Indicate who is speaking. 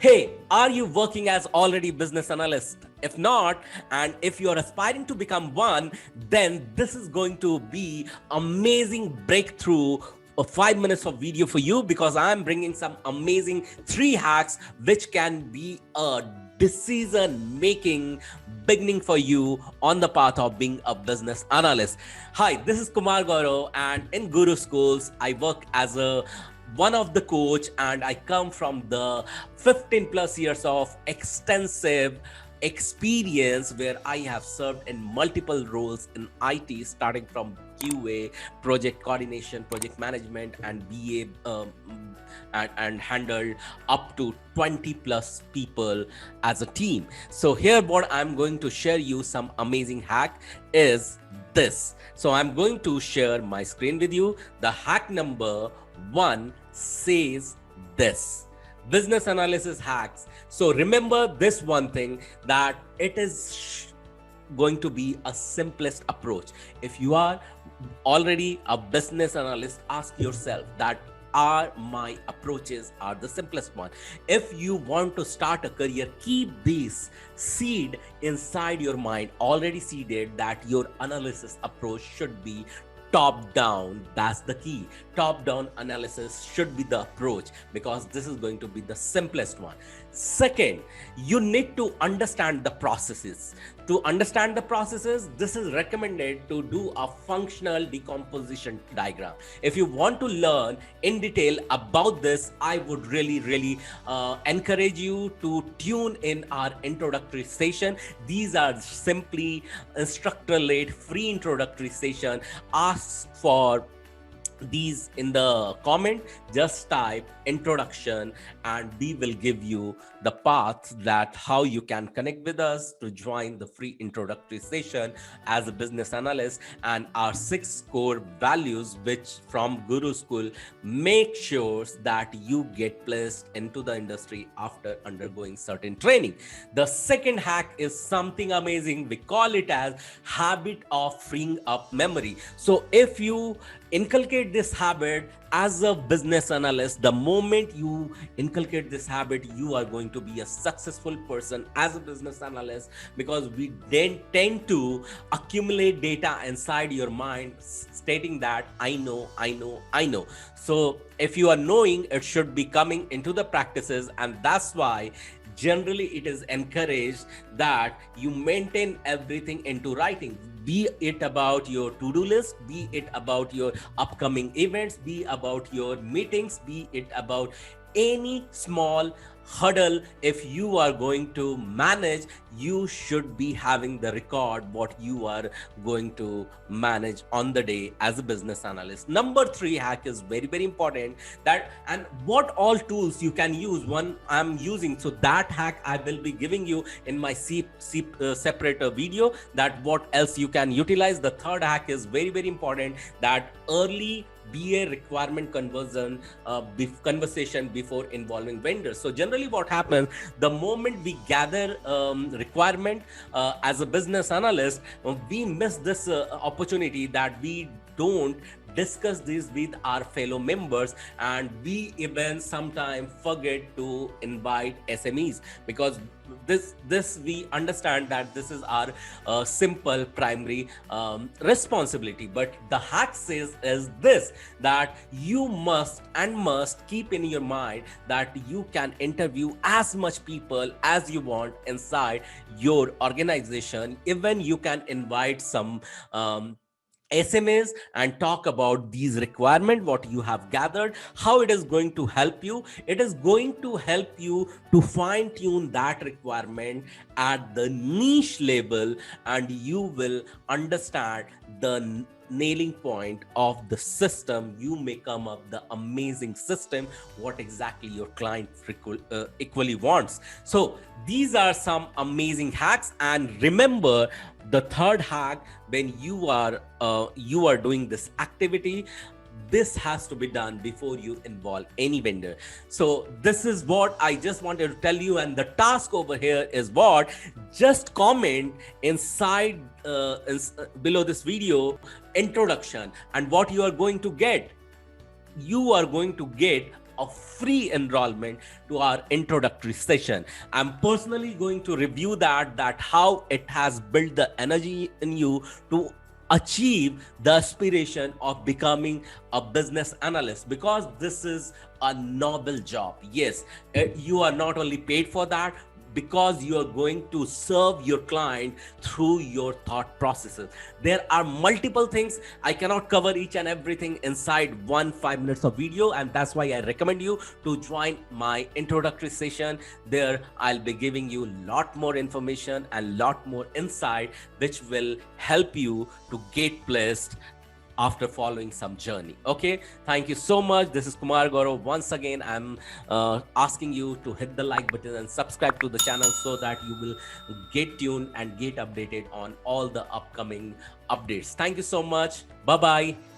Speaker 1: Hey, are you working as already business analyst? If not, and if you're aspiring to become one, then this is going to be amazing breakthrough of 5 minutes of video for you, because I'm bringing some amazing 3 hacks which can be a decision making beginning for you on the path of being a business analyst. Hi, this is Kumar Gaurav, and in GuruSchools I work as a one of the coach, and I come from the 15 plus years of extensive experience where I have served in multiple roles in IT, starting from QA, project coordination, project management, and BA, and handled up to 20 plus people as a team. So here what I'm going to share you some amazing hack is this. So I'm going to share my screen with you. The hack number 1 says this: business analysis hacks. So remember this one thing, that it is going to be a simplest approach. If you are already a business analyst, ask yourself that are my approaches are the simplest one. If you want to start a career, keep this seed inside your mind, already seeded, that your analysis approach should be top down. That's the key. Top down analysis should be the approach, because this is going to be the simplest one. Second, you need to understand the processes. To understand the processes, this is recommended to do a functional decomposition diagram. If you want to learn in detail about this, I would really encourage you to tune in our introductory session. These are simply instructor-led free introductory session. Ask for these in the comment. Just type introduction and we will give you the path that how you can connect with us to join the free introductory session as a business analyst. And our 6 core values, which from Guru School make sure that you get placed into the industry after undergoing certain training. The second hack is something amazing. We call it as habit of freeing up memory. So if you inculcate this habit as a business analyst, the moment you inculcate this habit, you are going to be a successful person as a business analyst, because we then tend to accumulate data inside your mind stating that I know. So if you are knowing, it should be coming into the practices, and that's why generally it is encouraged that you maintain everything into writing, be it about your to-do list, be it about your upcoming events, be about your meetings, be it about any small hurdle. If you are going to manage, you should be having the record what you are going to manage on the day as a business analyst. Number 3 hack is very important, that and what all tools you can use. One I'm using, so that hack I will be giving you in my separate video, that what else you can utilize. The third hack is very important, that early BA requirement conversation before involving vendors. So generally what happens, the moment we gather requirement as a business analyst, we miss this opportunity that we don't discuss this with our fellow members, and we even sometimes forget to invite SMEs, because this we understand that this is our simple primary responsibility. But the hack says is this, that you must keep in your mind that you can interview as much people as you want inside your organization. Even you can invite some SMAs and talk about these requirements, what you have gathered, how it is going to help you. It is going to help you to fine tune that requirement at the niche level, and you will understand the nailing point of the system. You may come up the amazing system what exactly your client equally wants. So these are some amazing hacks. And remember, the third hack, when you are doing this activity, this has to be done before you involve any vendor. So this is what I just wanted to tell you, and the task over here is what, just comment inside below this video introduction, and what you are going to get, you are going to get a free enrollment to our introductory session. I'm personally going to review that how it has built the energy in you to achieve the aspiration of becoming a business analyst, because this is a noble job. Yes, you are not only paid for that, because you are going to serve your client through your thought processes. There are multiple things. I cannot cover each and everything inside 5 minutes of video, and that's why I recommend you to join my introductory session. There I'll be giving you lot more information and lot more insight which will help you to get placed after following some journey. Okay, thank you so much. This is Kumar Gaurav. Once again, I'm asking you to hit the like button and subscribe to the channel so that you will get tuned and get updated on all the upcoming updates. Thank you so much. Bye bye.